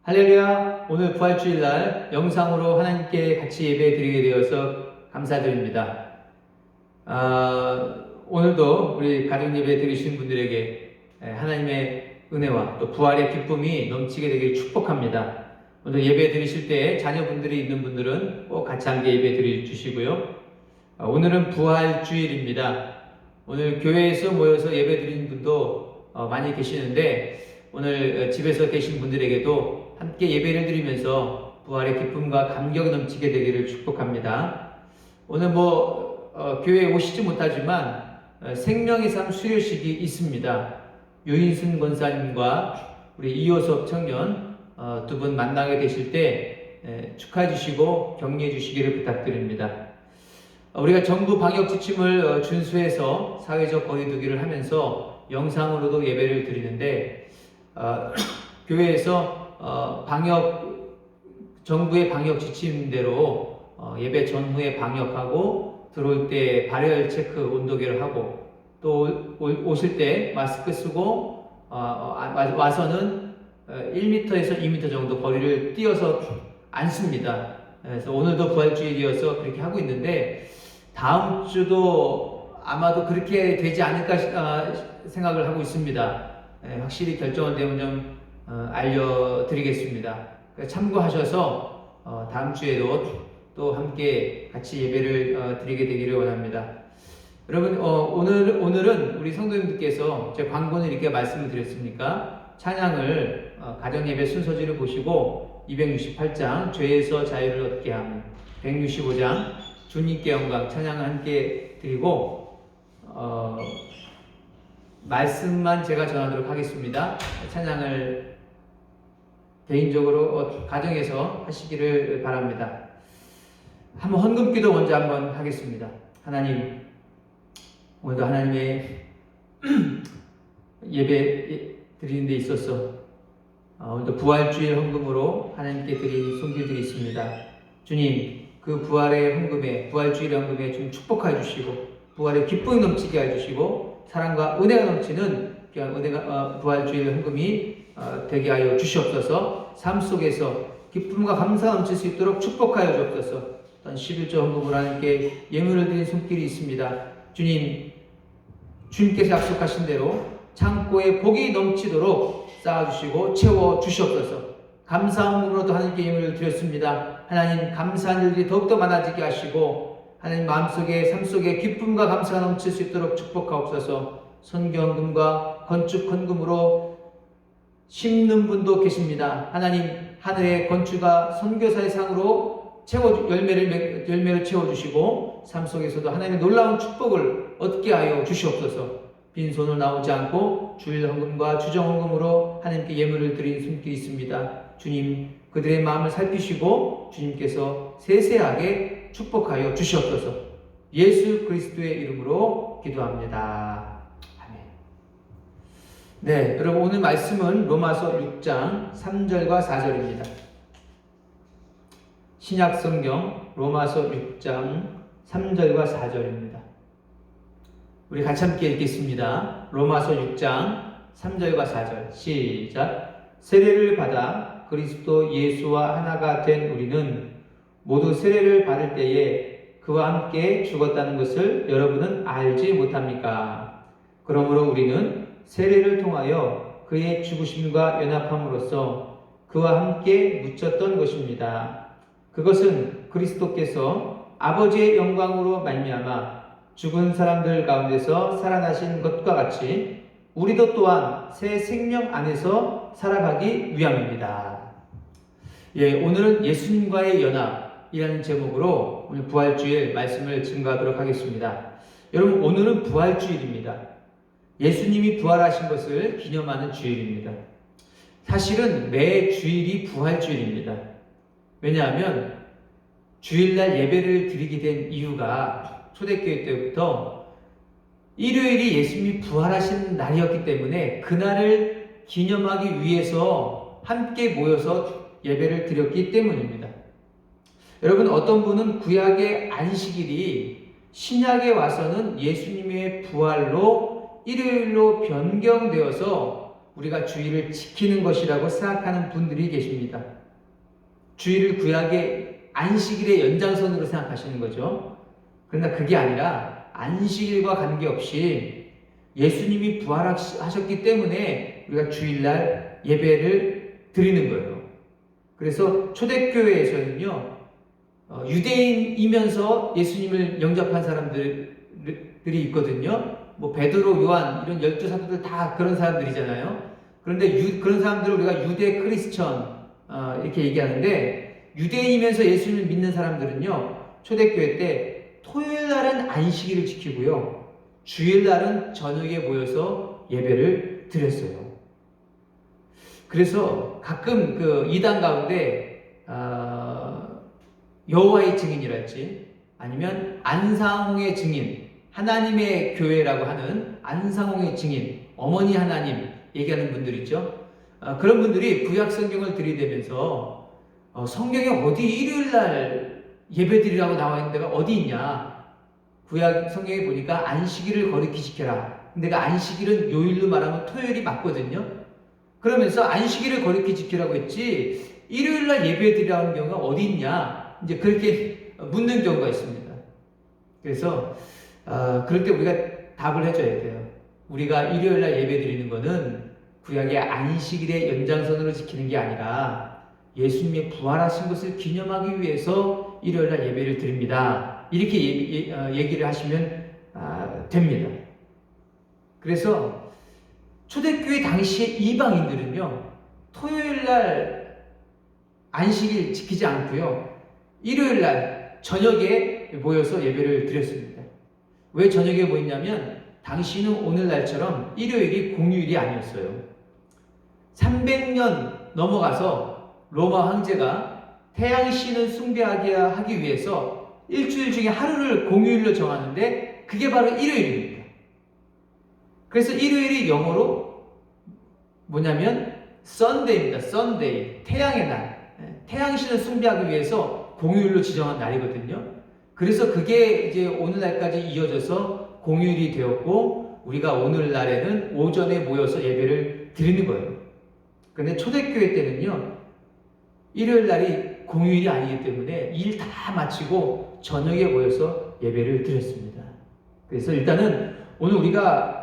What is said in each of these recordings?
할렐루야! 오늘 부활주일날 영상으로 하나님께 같이 예배 드리게 되어서 감사드립니다. 오늘도 우리 가정 예배 드리신 분들에게 하나님의 은혜와 또 부활의 기쁨이 넘치게 되기를 축복합니다. 오늘 예배 드리실 때 자녀분들이 있는 분들은 꼭 같이 함께 예배 드려주시고요. 오늘은 부활주일입니다. 오늘 교회에서 모여서 예배 드리는 분도 많이 계시는데 오늘 집에서 계신 분들에게도 함께 예배를 드리면서 부활의 기쁨과 감격이 넘치게 되기를 축복합니다. 오늘 교회에 오시지 못하지만 생명의 삶 수료식이 있습니다. 유인순 권사님과 우리 이호섭 청년 두 분 만나게 되실 때 축하해 주시고 격려해 주시기를 부탁드립니다. 우리가 정부 방역 지침을 준수해서 사회적 거리두기를 하면서 영상으로도 예배를 드리는데 교회에서 정부의 방역 지침대로 예배 전후에 방역하고 들어올 때 발열 체크 온도계를 하고 또 오실 때 마스크 쓰고 와서는 1m에서 2m 정도 거리를 띄어서 앉습니다. 그래서 오늘도 부활주일이어서 그렇게 하고 있는데 다음 주도 아마도 그렇게 되지 않을까 생각을 하고 있습니다. 확실히 결정은 되면 좀 알려드리겠습니다. 참고하셔서 다음 주에도 또 함께 같이 예배를 드리게 되기를 원합니다. 여러분 오늘은 우리 성도님들께서 제 광고는 이렇게 말씀을 드렸으니까 찬양을 가정예배 순서지를 보시고 268장 죄에서 자유를 얻게 하는 165장 주님께 영광 찬양을 함께 드리고 말씀만 제가 전하도록 하겠습니다. 찬양을 개인적으로 가정에서 하시기를 바랍니다. 한번 헌금기도 먼저 한번 하겠습니다. 하나님, 오늘도 하나님의 예배 드리는 데 있어서 오늘도 부활주일 헌금으로 하나님께 드린 손길들이 있습니다. 주님, 그 부활의 헌금에, 부활주일 헌금에 좀 축복해 주시고 부활의 기쁨이 넘치게 해주시고 사랑과 은혜가 넘치는 부활주일 헌금이 되게 하여 주시옵소서. 삶 속에서 기쁨과 감사가 넘칠 수 있도록 축복하여 주옵소서. 또한 11조 헌금으로 하나님께 예물을 드린 손길이 있습니다. 주님께서 약속하신 대로 창고에 복이 넘치도록 쌓아주시고 채워주시옵소서. 감사 헌금으로도 하나님께 예물을 드렸습니다. 하나님 감사한 일들이 더욱더 많아지게 하시고 하나님 마음속에 삶 속에 기쁨과 감사가 넘칠 수 있도록 축복하옵소서. 선교헌금과 건축헌금으로 심는 분도 계십니다. 하나님 하늘의 건축가 선교사의 상으로 열매를 채워주시고 삶 속에서도 하나님의 놀라운 축복을 얻게 하여 주시옵소서. 빈손으로 나오지 않고 주일헌금과 주정헌금으로 하나님께 예물을 드린 손길이 있습니다. 주님 그들의 마음을 살피시고 주님께서 세세하게 축복하여 주시옵소서. 예수 그리스도의 이름으로 기도합니다. 네, 여러분 오늘 말씀은 로마서 6장 3절과 4절입니다. 신약성경 로마서 6장 3절과 4절입니다. 우리 같이 함께 읽겠습니다. 로마서 6장 3절과 4절 시작. 세례를 받아 그리스도 예수와 하나가 된 우리는 모두 세례를 받을 때에 그와 함께 죽었다는 것을 여러분은 알지 못합니까? 그러므로 우리는 세례를 통하여 그의 죽으심과 연합함으로써 그와 함께 묻혔던 것입니다. 그것은 그리스도께서 아버지의 영광으로 말미암아 죽은 사람들 가운데서 살아나신 것과 같이 우리도 또한 새 생명 안에서 살아가기 위함입니다. 오늘은 예수님과의 연합이라는 제목으로 오늘 부활주일 말씀을 증거하도록 하겠습니다. 여러분 오늘은 부활주일입니다. 예수님이 부활하신 것을 기념하는 주일입니다. 사실은 매 주일이 부활주일입니다. 왜냐하면 주일날 예배를 드리게 된 이유가 초대교회 때부터 일요일이 예수님이 부활하신 날이었기 때문에 그날을 기념하기 위해서 함께 모여서 예배를 드렸기 때문입니다. 여러분 어떤 분은 구약의 안식일이 신약에 와서는 예수님의 부활로 일요일로 변경되어서 우리가 주일을 지키는 것이라고 생각하는 분들이 계십니다. 주일을 구약의 안식일의 연장선으로 생각하시는 거죠. 그러나 그게 아니라 안식일과 관계없이 예수님이 부활하셨기 때문에 우리가 주일날 예배를 드리는 거예요. 그래서 초대교회에서는요, 유대인이면서 예수님을 영접한 사람들이 있거든요. 뭐 베드로, 요한 이런 12사도들 다 그런 사람들이잖아요. 그런데 그런 사람들을 우리가 유대 크리스천 이렇게 얘기하는데, 유대인이면서 예수님을 믿는 사람들은요, 초대교회 때 토요일 날은 안식일을 지키고요, 주일 날은 저녁에 모여서 예배를 드렸어요. 그래서 가끔 그 이단 가운데 여호와의 증인이랄지 아니면 안상홍의 증인, 하나님의 교회라고 하는 안상홍의 증인, 어머니 하나님 얘기하는 분들 있죠. 그런 분들이 구약 성경을 들이대면서 성경에 어디 일요일날 예배드리라고 나와 있는 데가 어디 있냐, 구약 성경에 보니까 안식일을 거룩히 지켜라. 근데 그 안식일은 요일로 말하면 토요일이 맞거든요. 그러면서 안식일을 거룩히 지키라고 했지 일요일날 예배드리라는 경우가 어디 있냐, 이제 그렇게 묻는 경우가 있습니다. 그래서 그럴 때 우리가 답을 해줘야 돼요. 우리가 일요일날 예배드리는 거는 구약의 안식일의 연장선으로 지키는 게 아니라 예수님의 부활하신 것을 기념하기 위해서 일요일날 예배를 드립니다. 이렇게 얘기를 하시면 됩니다. 그래서 초대교회 당시의 이방인들은요, 토요일날 안식일 지키지 않고요, 일요일날 저녁에 모여서 예배를 드렸습니다. 왜 저녁에 모였냐면 당시는 오늘날처럼 일요일이 공휴일이 아니었어요. 300년 넘어가서 로마 황제가 태양신을 숭배하기 위해서 일주일 중에 하루를 공휴일로 정하는데 그게 바로 일요일입니다. 그래서 일요일이 영어로 뭐냐면 Sunday입니다. Sunday, 태양의 날. 태양신을 숭배하기 위해서 공휴일로 지정한 날이거든요. 그래서 그게 이제 오늘날까지 이어져서 공휴일이 되었고, 우리가 오늘날에는 오전에 모여서 예배를 드리는 거예요. 그런데 초대교회 때는요, 일요일 날이 공휴일이 아니기 때문에 일 다 마치고 저녁에 모여서 예배를 드렸습니다. 그래서 일단은 오늘 우리가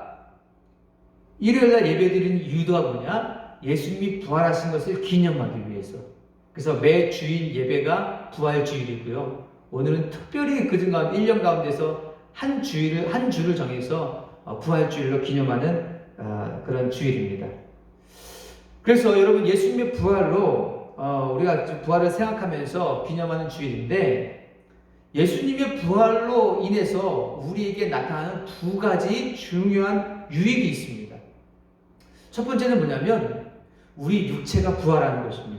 일요일날 예배 드리는 이유가 뭐냐? 예수님이 부활하신 것을 기념하기 위해서. 그래서 매 주일 예배가 부활주일이고요. 오늘은 특별히 그중 가운데 1년 가운데서 한 주를 정해서 부활주일로 기념하는 그런 주일입니다. 그래서 여러분, 예수님의 부활로 우리가 부활을 생각하면서 기념하는 주일인데, 예수님의 부활로 인해서 우리에게 나타나는 두 가지 중요한 유익이 있습니다. 첫 번째는 뭐냐면 우리 육체가 부활하는 것입니다.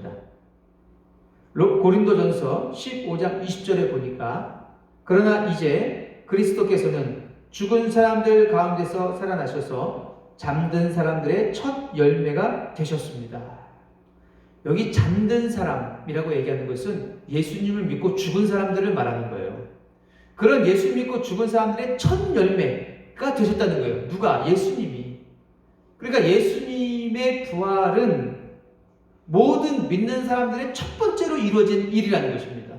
고린도전서 15장 20절에 보니까, 그러나 이제 그리스도께서는 죽은 사람들 가운데서 살아나셔서 잠든 사람들의 첫 열매가 되셨습니다. 여기 잠든 사람이라고 얘기하는 것은 예수님을 믿고 죽은 사람들을 말하는 거예요. 그런 예수 믿고 죽은 사람들의 첫 열매가 되셨다는 거예요. 누가? 예수님이. 그러니까 예수님의 부활은 모든 믿는 사람들의 첫 번째로 이루어진 일이라는 것입니다.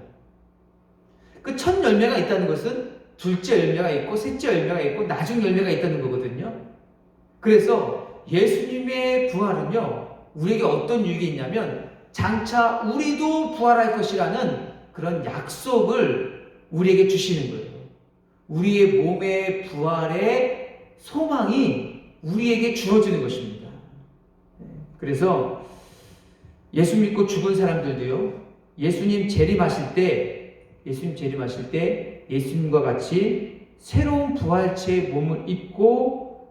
그 첫 열매가 있다는 것은 둘째 열매가 있고 셋째 열매가 있고 나중 열매가 있다는 거거든요. 그래서 예수님의 부활은요, 우리에게 어떤 유익이 있냐면 장차 우리도 부활할 것이라는 그런 약속을 우리에게 주시는 거예요. 우리의 몸의 부활의 소망이 우리에게 주어지는 것입니다. 그래서 예수 믿고 죽은 사람들도요, 예수님 재림하실 때 예수님과 같이 새로운 부활체의 몸을 입고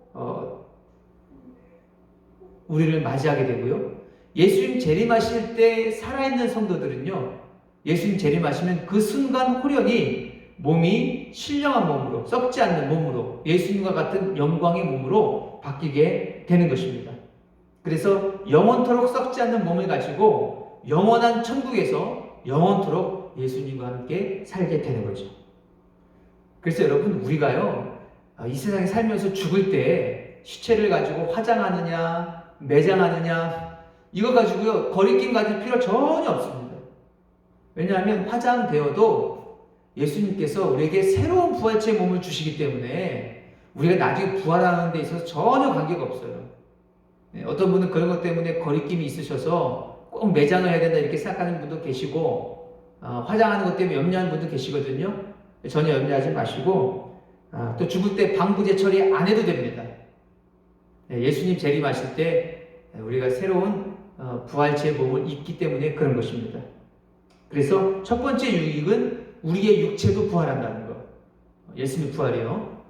우리를 맞이하게 되고요. 예수님 재림하실 때 살아있는 성도들은요, 예수님 재림하시면 그 순간 호련히 몸이 신령한 몸으로, 썩지 않는 몸으로, 예수님과 같은 영광의 몸으로 바뀌게 되는 것입니다. 그래서 영원토록 썩지 않는 몸을 가지고 영원한 천국에서 영원토록 예수님과 함께 살게 되는 거죠. 그래서 여러분, 우리가요, 이 세상에 살면서 죽을 때 시체를 가지고 화장하느냐, 매장하느냐, 이거 가지고요 거리낌 가질 필요 전혀 없습니다. 왜냐하면 화장되어도 예수님께서 우리에게 새로운 부활체의 몸을 주시기 때문에 우리가 나중에 부활하는 데 있어서 전혀 관계가 없어요. 어떤 분은 그런 것 때문에 거리낌이 있으셔서 꼭 매장을 해야 된다 이렇게 생각하는 분도 계시고, 화장하는 것 때문에 염려하는 분도 계시거든요. 전혀 염려하지 마시고, 또 죽을 때 방부제 처리 안 해도 됩니다. 예수님 재림하실 때 우리가 새로운 부활체의 몸을 입기 때문에 그런 것입니다. 그래서 첫 번째 유익은 우리의 육체도 부활한다는 것. 예수님 부활이요.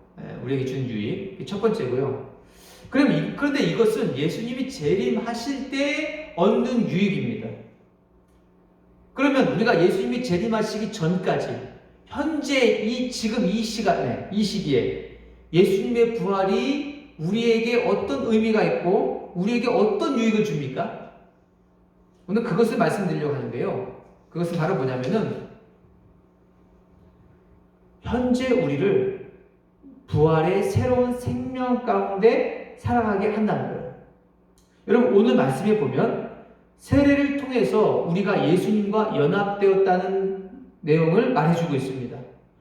우리에게 준 유익. 첫 번째고요. 그런데 이것은 예수님이 재림하실 때 얻는 유익입니다. 그러면 우리가 예수님이 재림하시기 전까지 현재 지금 이 시간에, 이 시기에 예수님의 부활이 우리에게 어떤 의미가 있고 우리에게 어떤 유익을 줍니까? 오늘 그것을 말씀드리려고 하는데요. 그것은 바로 뭐냐면은 현재 우리를 부활의 새로운 생명 가운데 살아가게 한다는 거예요. 여러분 오늘 말씀에 보면 세례를 통해서 우리가 예수님과 연합되었다는 내용을 말해주고 있습니다.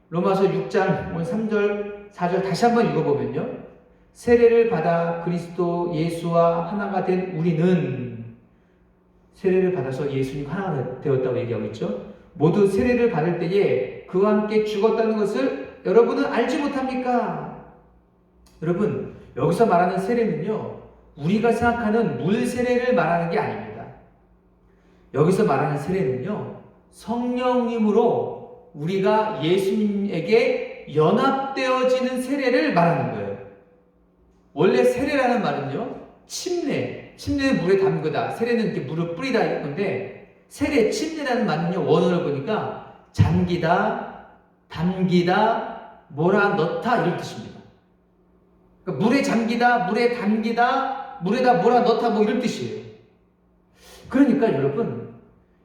로마서 6장 3절 4절 다시 한번 읽어보면요. 세례를 받아 그리스도 예수와 하나가 된 우리는, 세례를 받아서 예수님 하나가 되었다고 얘기하고 있죠. 모두 세례를 받을 때에 그와 함께 죽었다는 것을 여러분은 알지 못합니까? 여러분 여기서 말하는 세례는요 우리가 생각하는 물 세례를 말하는 게 아닙니다. 여기서 말하는 세례는요 성령님으로 우리가 예수님에게 연합되어지는 세례를 말하는 거예요. 원래 세례라는 말은요 침례는 물에 담그다, 세례는 이렇게 물을 뿌리다 이건데, 세례, 침례라는 말은요 원어를 보니까 잠기다, 담기다, 몰아넣다 이런 뜻입니다. 그러니까 물에 잠기다, 물에 담기다, 물에다 몰아넣다 뭐 이런 뜻이에요. 그러니까 여러분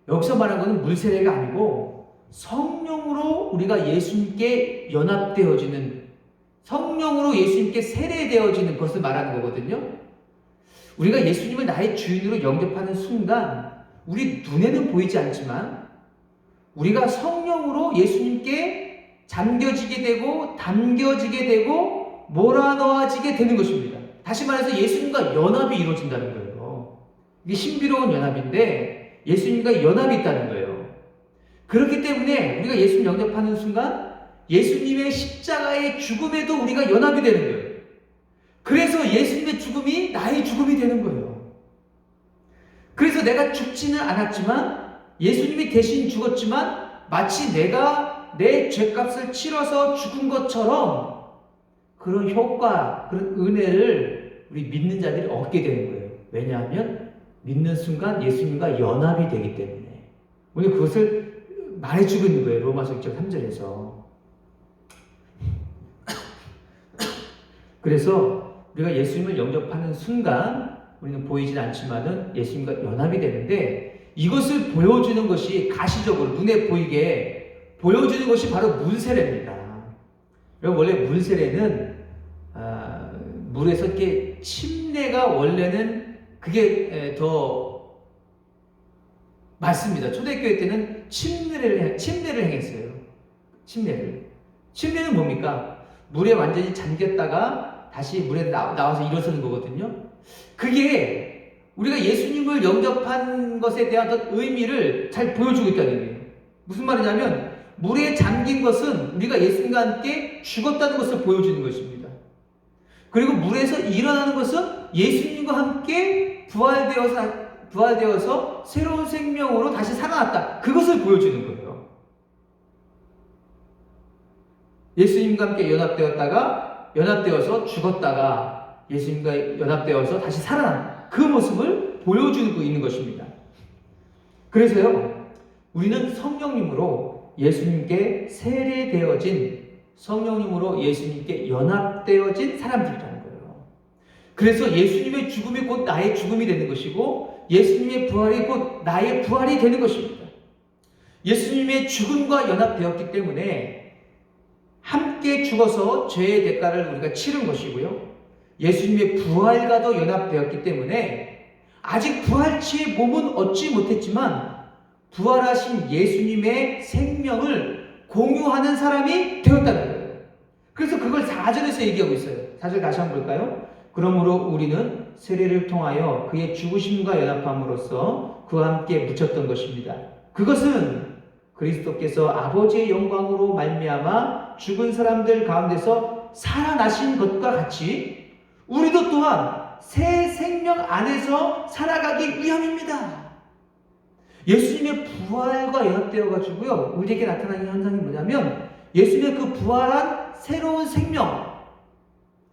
여기서 말하는 것은 물세례가 아니고 성령으로 우리가 예수님께 연합되어지는, 성령으로 예수님께 세례되어지는 것을 말하는 거거든요. 우리가 예수님을 나의 주인으로 영접하는 순간 우리 눈에는 보이지 않지만 우리가 성령으로 예수님께 잠겨지게 되고 담겨지게 되고 몰아넣어지게 되는 것입니다. 다시 말해서 예수님과 연합이 이루어진다는 거예요. 이게 신비로운 연합인데 예수님과 연합이 있다는 거예요. 그렇기 때문에 우리가 예수님 영접하는 순간 예수님의 십자가의 죽음에도 우리가 연합이 되는 거예요. 그래서 예수님의 죽음이 나의 죽음이 되는 거예요. 그래서 내가 죽지는 않았지만 예수님이 대신 죽었지만 마치 내가 내 죄값을 치러서 죽은 것처럼 그런 효과, 그런 은혜를 우리 믿는 자들이 얻게 되는 거예요. 왜냐하면 믿는 순간 예수님과 연합이 되기 때문에. 오늘 그것을 말해주고 있는 거예요. 로마서 6장 3절에서. 그래서 우리가 예수님을 영접하는 순간 우리는 보이진 않지만은 예수님과 연합이 되는데, 이것을 보여주는 것이 가시적으로 눈에 보이게 보여주는 것이 바로 물세례입니다. 여러분 원래 물세례는 물에서 이렇게 침례가 원래는 그게 더 맞습니다. 초대교회 때는 침례를 행했어요. 침례는 뭡니까? 물에 완전히 잠겼다가 다시 물에 나와서 일어서는 거거든요. 그게 우리가 예수님을 영접한 것에 대한 어떤 의미를 잘 보여주고 있다는 거예요. 무슨 말이냐면 물에 잠긴 것은 우리가 예수님과 함께 죽었다는 것을 보여주는 것입니다. 그리고 물에서 일어나는 것은 예수님과 함께 부활되어서 새로운 생명으로 다시 살아났다. 그것을 보여주는 거예요. 예수님과 함께 연합되어서 죽었다가 예수님과 연합되어서 다시 살아난 그 모습을 보여주고 있는 것입니다. 그래서요, 우리는 성령님으로 예수님께 세례되어진, 성령님으로 예수님께 연합되어진 사람들이라는 거예요. 그래서 예수님의 죽음이 곧 나의 죽음이 되는 것이고 예수님의 부활이 곧 나의 부활이 되는 것입니다. 예수님의 죽음과 연합되었기 때문에 함께 죽어서 죄의 대가를 우리가 치른 것이고요. 예수님의 부활과도 연합되었기 때문에 아직 부활체의 몸은 얻지 못했지만 부활하신 예수님의 생명을 공유하는 사람이 되었다는 거예요. 그래서 그걸 4절에서 얘기하고 있어요. 4절 다시 한번 볼까요? 그러므로 우리는 세례를 통하여 그의 죽으심과 연합함으로써 그와 함께 묻혔던 것입니다. 그것은 그리스도께서 아버지의 영광으로 말미암아 죽은 사람들 가운데서 살아나신 것과 같이 우리도 또한 새 생명 안에서 살아가기 위함입니다. 예수님의 부활과 연합되어 가지고요, 우리에게 나타나는 현상이 뭐냐면 예수님의 그 부활한 새로운 생명,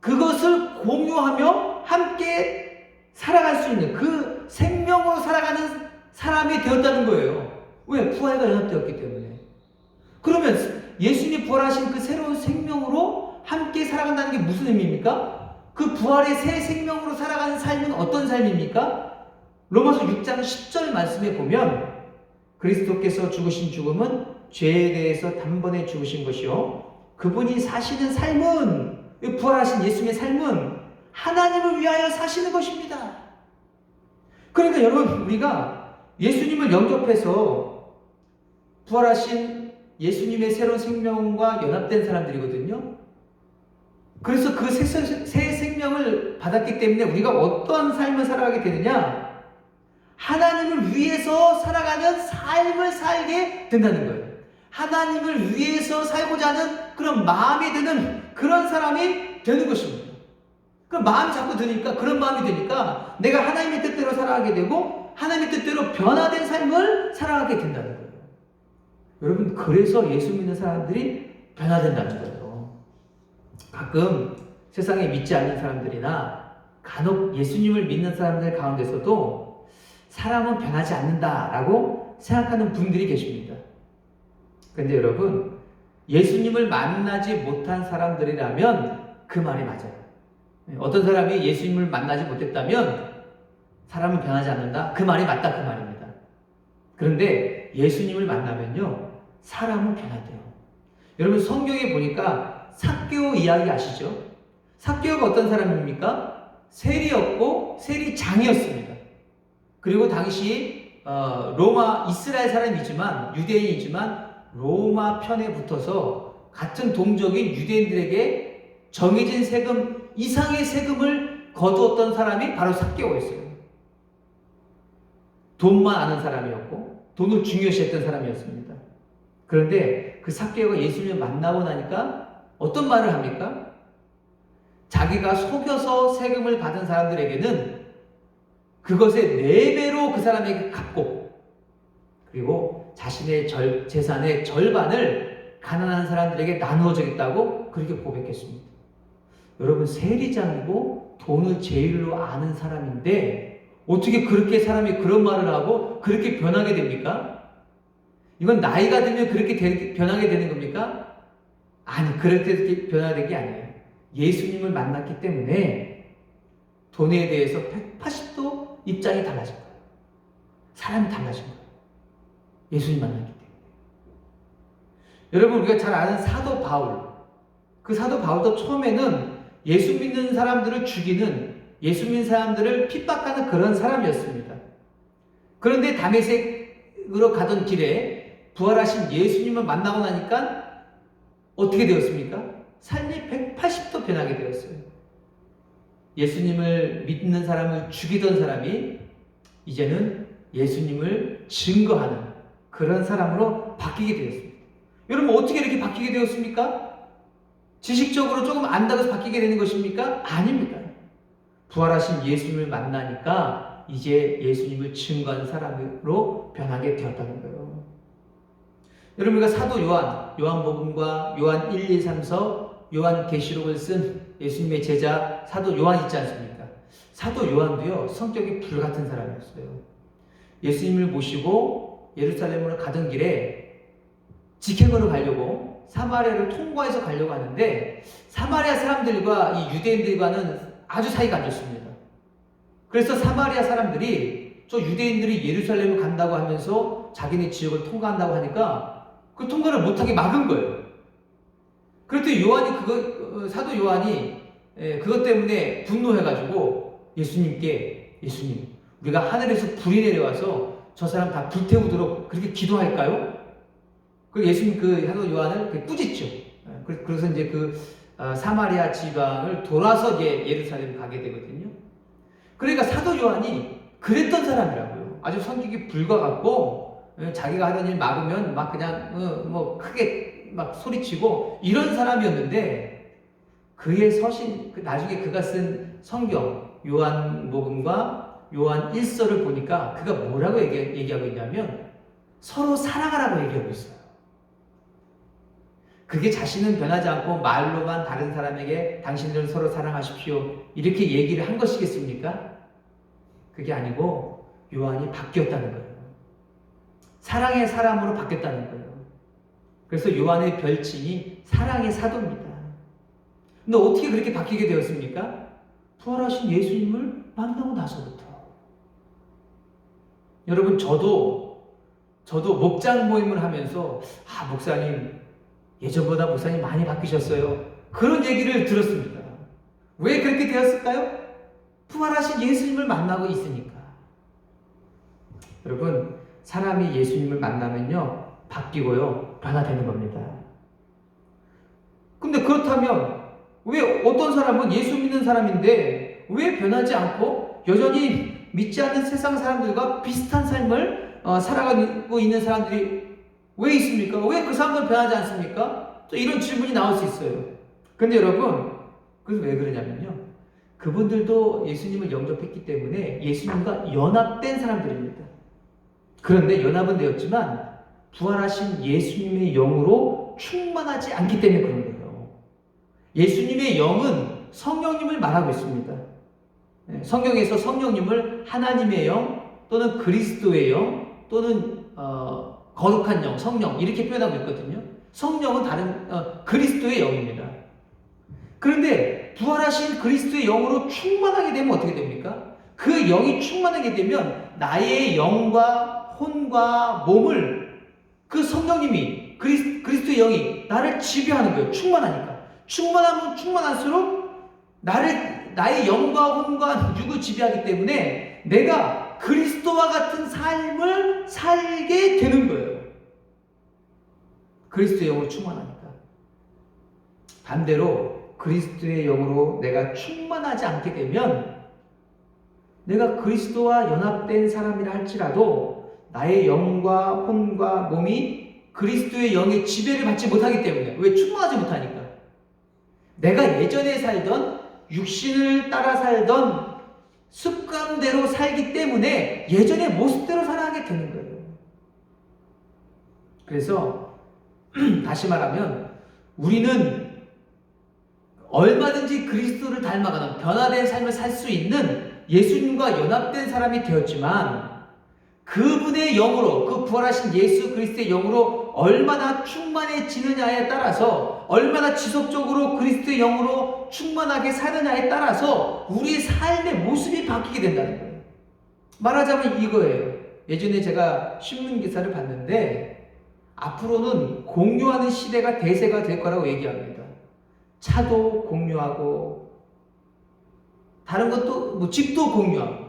그것을 공유하며 함께 살아갈 수 있는 그 생명으로 살아가는 사람이 되었다는 거예요. 왜? 부활과 연합되었기 때문에. 그러면 예수님이 부활하신 그 새로운 생명으로 함께 살아간다는 게 무슨 의미입니까? 그 부활의 새 생명으로 살아가는 삶은 어떤 삶입니까? 로마서 6장 10절 말씀에 보면 그리스도께서 죽으신 죽음은 죄에 대해서 단번에 죽으신 것이요, 그분이 사시는 삶은, 부활하신 예수님의 삶은 하나님을 위하여 사시는 것입니다. 그러니까 여러분, 우리가 예수님을 영접해서 부활하신 예수님의 새로운 생명과 연합된 사람들이거든요. 그래서 그 새 생명을 받았기 때문에 우리가 어떤 삶을 살아가게 되느냐? 하나님을 위해서 살아가는 삶을 살게 된다는 거예요. 하나님을 위해서 살고자 하는 그런 마음이 드는 그런 사람이 되는 것입니다. 그 마음이 자꾸 드니까, 그런 마음이 드니까 내가 하나님의 뜻대로 살아가게 되고 하나님의 뜻대로 변화된 삶을 살아가게 된다는 거예요. 여러분, 그래서 예수 믿는 사람들이 변화된다는 거예요. 가끔 세상에 믿지 않는 사람들이나 간혹 예수님을 믿는 사람들 가운데서도 사람은 변하지 않는다라고 생각하는 분들이 계십니다. 그런데 여러분, 예수님을 만나지 못한 사람들이라면 그 말이 맞아요. 어떤 사람이 예수님을 만나지 못했다면 사람은 변하지 않는다? 그 말이 맞다, 그 말입니다. 그런데 예수님을 만나면요, 사람은 변화돼요. 여러분, 성경에 보니까 삭개오 이야기 아시죠? 삭개오가 어떤 사람입니까? 세리였고 세리장이었습니다. 그리고 당시 로마 이스라엘 사람이지만, 유대인이지만 로마 편에 붙어서 같은 동족인 유대인들에게 정해진 세금 이상의 세금을 거두었던 사람이 바로 삭개오였어요. 돈만 아는 사람이었고 돈을 중요시했던 사람이었습니다. 그런데 그 삭개오가 예수님을 만나고 나니까 어떤 말을 합니까? 자기가 속여서 세금을 받은 사람들에게는 그것의 4배로 그 사람에게 갚고, 그리고 자신의 재산의 절반을 가난한 사람들에게 나누어 주겠다고 그렇게 고백했습니다. 여러분, 세리장이고 돈을 제일로 아는 사람인데 어떻게 그렇게 사람이 그런 말을 하고 그렇게 변하게 됩니까? 이건 나이가 들면 그렇게 변하게 되는 겁니까? 아니, 그렇게 변화된 게 아니에요. 예수님을 만났기 때문에 돈에 대해서 180도 입장이 달라진 거예요. 사람이 달라진 거예요. 예수님 만났기 때문에. 여러분, 우리가 잘 아는 사도 바울, 그 사도 바울도 처음에는 예수 믿는 사람들을 죽이는, 예수 믿는 사람들을 핍박하는 그런 사람이었습니다. 그런데 다메섹으로 가던 길에 부활하신 예수님을 만나고 나니까 어떻게 되었습니까? 삶이 180도 변하게 되었어요. 예수님을 믿는 사람을 죽이던 사람이 이제는 예수님을 증거하는 그런 사람으로 바뀌게 되었습니다. 여러분, 어떻게 이렇게 바뀌게 되었습니까? 지식적으로 조금 안다고 해서 바뀌게 되는 것입니까? 아닙니다. 부활하신 예수님을 만나니까 이제 예수님을 증거하는 사람으로 변하게 되었다는 거예요. 여러분, 우리가 사도 요한복음과 요한 1, 2, 3서, 요한계시록을 쓴 예수님의 제자 사도 요한 있지 않습니까? 사도 요한도요, 성격이 불같은 사람이었어요. 예수님을 모시고 예루살렘으로 가던 길에 직행으로 가려고 사마리아를 통과해서 가려고 하는데 사마리아 사람들과 이 유대인들과는 아주 사이가 안 좋습니다. 그래서 사마리아 사람들이 저 유대인들이 예루살렘을 간다고 하면서 자기네 지역을 통과한다고 하니까 그 통과를 못하게 막은 거예요. 그랬더니 사도 요한이 그것 때문에 분노해가지고 예수님께, 예수님, 우리가 하늘에서 불이 내려와서 저 사람 다 불태우도록 그렇게 기도할까요? 그 예수님 그 사도 요한을 꾸짖죠. 그래서 이제 사마리아 지방을 돌아서 이제 예루살렘 가게 되거든요. 그러니까 사도 요한이 그랬던 사람이라고요. 아주 성격이 불과같고 자기가 하던 일 막으면 막 그냥 뭐 크게 막 소리치고 이런 사람이었는데 그의 서신 나중에 그가 쓴 성경 요한복음과 요한 1서를 보니까 그가 뭐라고 얘기하고 있냐면 서로 사랑하라고 얘기하고 있어요. 그게 자신은 변하지 않고 말로만 다른 사람에게 당신들은 서로 사랑하십시오 이렇게 얘기를 한 것이겠습니까? 그게 아니고 요한이 바뀌었다는 거예요. 사랑의 사람으로 바뀌었다는 거예요. 그래서 요한의 별칭이 사랑의 사도입니다. 근데 어떻게 그렇게 바뀌게 되었습니까? 부활하신 예수님을 만나고 나서부터. 여러분 저도 목장 모임을 하면서 목사님 예전보다 목사님 많이 바뀌셨어요. 그런 얘기를 들었습니다. 왜 그렇게 되었을까요? 부활하신 예수님을 만나고 있으니까. 여러분 사람이 예수님을 만나면요 바뀌고요 변화되는 겁니다. 근데 그렇다면 왜 어떤 사람은 예수 믿는 사람인데 왜 변하지 않고 여전히 믿지 않는 세상 사람들과 비슷한 삶을 살아가고 있는 사람들이 왜 있습니까? 왜 그 사람들은 변하지 않습니까? 또 이런 질문이 나올 수 있어요. 근데 여러분 그래서 왜 그러냐면요 그분들도 예수님을 영접했기 때문에 예수님과 연합된 사람들입니다. 그런데 연합은 되었지만 부활하신 예수님의 영으로 충만하지 않기 때문에 그런 거예요. 예수님의 영은 성령님을 말하고 있습니다. 성경에서 성령님을 하나님의 영 또는 그리스도의 영 또는 거룩한 영, 성령 이렇게 표현하고 있거든요. 성령은 다른 그리스도의 영입니다. 그런데 부활하신 그리스도의 영으로 충만하게 되면 어떻게 됩니까? 그 영이 충만하게 되면 나의 영과 혼과 몸을 그 성령님이 그리스도의 영이 나를 지배하는 거예요. 충만하니까. 충만하면 충만할수록 나의 영과 혼과 육을 지배하기 때문에 내가 그리스도와 같은 삶을 살게 되는 거예요. 그리스도의 영으로 충만하니까. 반대로 그리스도의 영으로 내가 충만하지 않게 되면 내가 그리스도와 연합된 사람이라 할지라도 나의 영과 혼과 몸이 그리스도의 영의 지배를 받지 못하기 때문에 왜 충만하지 못하니까 내가 예전에 살던 육신을 따라 살던 습관대로 살기 때문에 예전의 모습대로 살아가게 되는 거예요. 그래서 다시 말하면 우리는 얼마든지 그리스도를 닮아가는 변화된 삶을 살 수 있는 예수님과 연합된 사람이 되었지만 그분의 영으로 그 부활하신 예수 그리스도의 영으로 얼마나 충만해지느냐에 따라서 얼마나 지속적으로 그리스도의 영으로 충만하게 사느냐에 따라서 우리의 삶의 모습이 바뀌게 된다는 거예요. 말하자면 이거예요. 예전에 제가 신문 기사를 봤는데 앞으로는 공유하는 시대가 대세가 될 거라고 얘기합니다. 차도 공유하고 다른 것도 뭐 집도 공유하고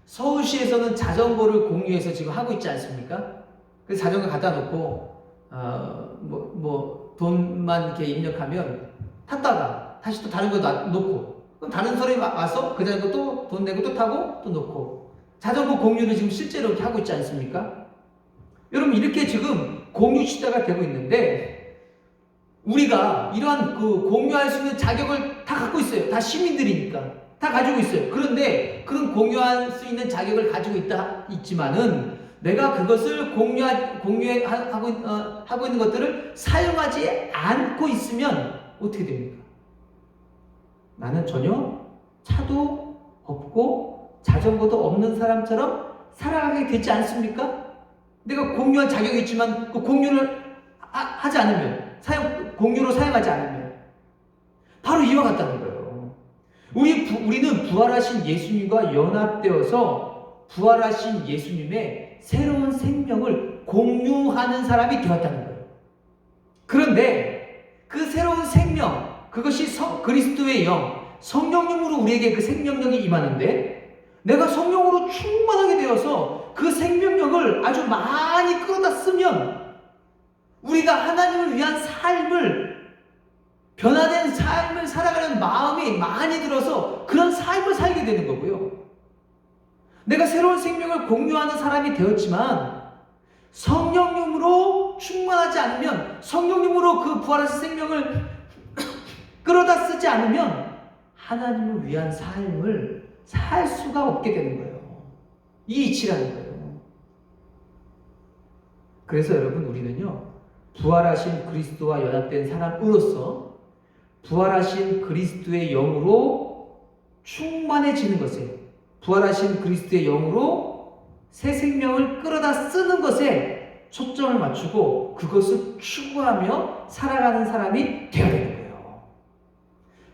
서울시에서는 자전거를 공유해서 지금 하고 있지 않습니까? 그래서 자전거 갖다 놓고 돈만 이렇게 입력하면 탔다가 다시 또 다른 거 놓고 그럼 다른 사람이 와서 그 자전거 또 돈 내고 또 타고 또 놓고 자전거 공유를 지금 실제로 이렇게 하고 있지 않습니까? 여러분 이렇게 지금 공유 시대가 되고 있는데 우리가 이러한 그 공유할 수 있는 자격을 다 갖고 있어요. 다 시민들이니까. 다 가지고 있어요. 그런데 그런 공유할 수 있는 자격을 가지고 있지만은 내가 그것을 하고 있는 것들을 사용하지 않고 있으면 어떻게 됩니까? 나는 전혀 차도 없고 자전거도 없는 사람처럼 살아가게 되지 않습니까? 내가 공유한 자격이 있지만 그 공유를 하지 않으면 공유로 사용하지 않으면 바로 이와 같다는 거예요. 우리는 부활하신 예수님과 연합되어서 부활하신 예수님의 새로운 생명을 공유하는 사람이 되었다는 거예요. 그런데 그 새로운 생명, 그것이 그리스도의 영, 성령님으로 우리에게 그 생명력이 임하는데 내가 성령으로 충만하게 되어서 그 생명력을 아주 많이 끌어다 쓰면 우리가 하나님을 위한 삶을, 변화된 삶을 살아가는 마음이 많이 들어서 그런 삶을 살게 되는 거고요. 내가 새로운 생명을 공유하는 사람이 되었지만 성령님으로 충만하지 않으면, 성령님으로 그 부활하신 생명을 끌어다 쓰지 않으면 하나님을 위한 삶을 살 수가 없게 되는 거예요. 이 이치라는 거예요. 그래서 여러분, 우리는요, 부활하신 그리스도와 연합된 사람으로서 부활하신 그리스도의 영으로 충만해지는 것에, 부활하신 그리스도의 영으로 새 생명을 끌어다 쓰는 것에 초점을 맞추고 그것을 추구하며 살아가는 사람이 되어야 되는 거예요.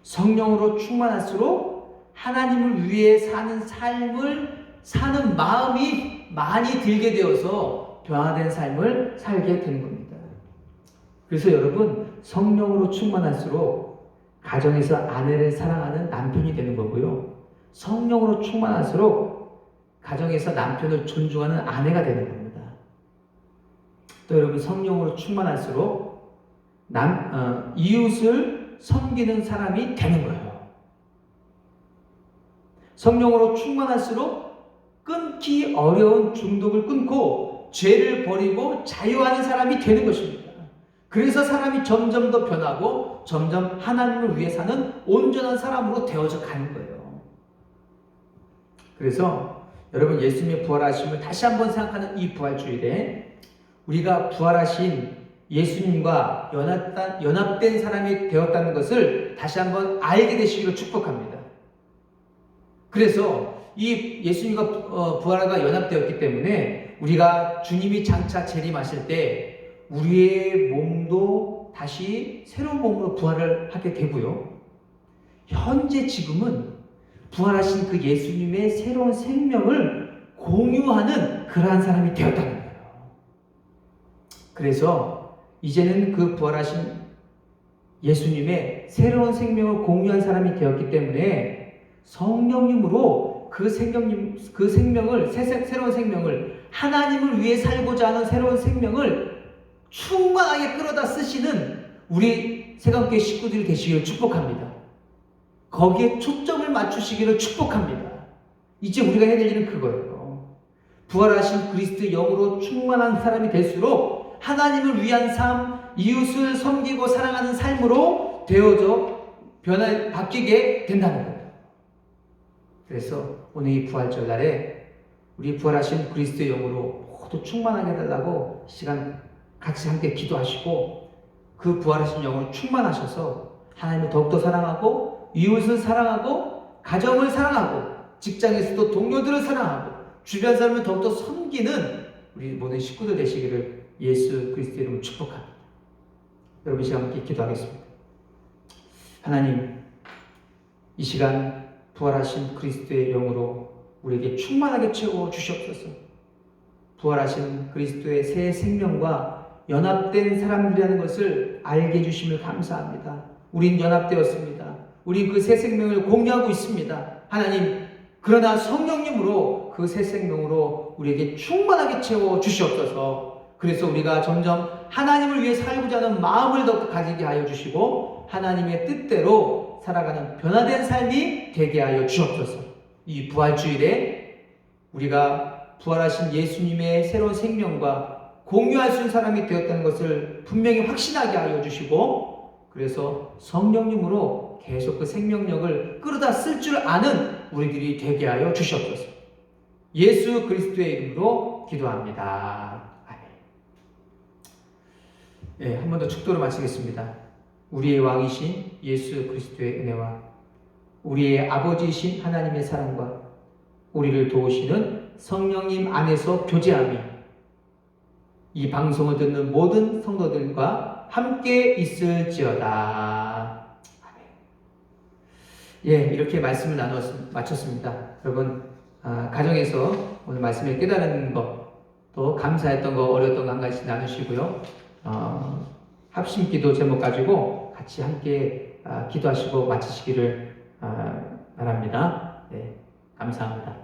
성령으로 충만할수록 하나님을 위해 사는 삶을 사는 마음이 많이 들게 되어서 변화된 삶을 살게 되는 겁니다. 그래서 여러분, 성령으로 충만할수록 가정에서 아내를 사랑하는 남편이 되는 거고요. 성령으로 충만할수록 가정에서 남편을 존중하는 아내가 되는 겁니다. 또 여러분, 성령으로 충만할수록 이웃을 섬기는 사람이 되는 거예요. 성령으로 충만할수록 끊기 어려운 중독을 끊고 죄를 버리고 자유하는 사람이 되는 것입니다. 그래서 사람이 점점 더 변하고 점점 하나님을 위해 사는 온전한 사람으로 되어져 가는 거예요. 그래서 여러분, 예수님의 부활하심을 다시 한번 생각하는 이 부활주일에 우리가 부활하신 예수님과 연합된 사람이 되었다는 것을 다시 한번 알게 되시기를 축복합니다. 그래서 이 예수님과 부활과 연합되었기 때문에 우리가 주님이 장차 재림하실 때 우리의 몸도 다시 새로운 몸으로 부활을 하게 되고요. 현재 지금은 부활하신 그 예수님의 새로운 생명을 공유하는 그러한 사람이 되었다는 거예요. 그래서 이제는 그 부활하신 예수님의 새로운 생명을 공유한 사람이 되었기 때문에 성령님으로 그 생명을, 새로운 생명을, 하나님을 위해 살고자 하는 새로운 생명을 충만하게 끌어다 쓰시는 우리 새감교회 식구들이 되시기를 축복합니다. 거기에 초점을 맞추시기를 축복합니다. 이제 우리가 해야 될 일은 그거예요. 부활하신 그리스도의 영으로 충만한 사람이 될수록 하나님을 위한 삶, 이웃을 섬기고 사랑하는 삶으로 되어져 바뀌게 된다는 거예요. 그래서 오늘 이 부활절 날에 우리 부활하신 그리스도의 영으로 모두 충만하게 해달라고 시간 같이 함께 기도하시고, 그 부활하신 영으로 충만하셔서 하나님을 더욱더 사랑하고 이웃을 사랑하고 가정을 사랑하고 직장에서도 동료들을 사랑하고 주변 사람을 더욱더 섬기는 우리 모든 식구들 되시기를 예수 그리스도의 이름으로 축복합니다. 여러분, 이 시간 함께 기도하겠습니다. 하나님, 이 시간 부활하신 그리스도의 영으로 우리에게 충만하게 채워 주시옵소서. 부활하신 그리스도의 새 생명과 연합된 사람들이라는 것을 알게 해주심을 감사합니다. 우린 연합되었습니다. 우린 그 새 생명을 공유하고 있습니다. 하나님, 그러나 성령님으로 그 새 생명으로 우리에게 충만하게 채워 주시옵소서. 그래서 우리가 점점 하나님을 위해 살고자 하는 마음을 더욱 가지게 하여 주시고 하나님의 뜻대로 살아가는 변화된 삶이 되게 하여 주옵소서. 이 부활주일에 우리가 부활하신 예수님의 새로운 생명과 공유할 수 있는 사람이 되었다는 것을 분명히 확신하게 하여 주시고, 그래서 성령님으로 계속 그 생명력을 끌어다 쓸 줄 아는 우리들이 되게 하여 주시옵소서. 예수 그리스도의 이름으로 기도합니다. 아멘. 네, 한 번 더 축도로 마치겠습니다. 우리의 왕이신 예수 그리스도의 은혜와 우리의 아버지이신 하나님의 사랑과 우리를 도우시는 성령님 안에서 교제함이 이 방송을 듣는 모든 성도들과 함께 있을지어다. 아멘. 예, 이렇게 말씀을 마쳤습니다. 여러분, 가정에서 오늘 말씀을 깨달은 것, 또 감사했던 거, 어려웠던 거 한 가지 나누시고요. 합심 기도 제목 가지고 같이 함께 기도하시고 마치시기를 바랍니다. 네, 감사합니다.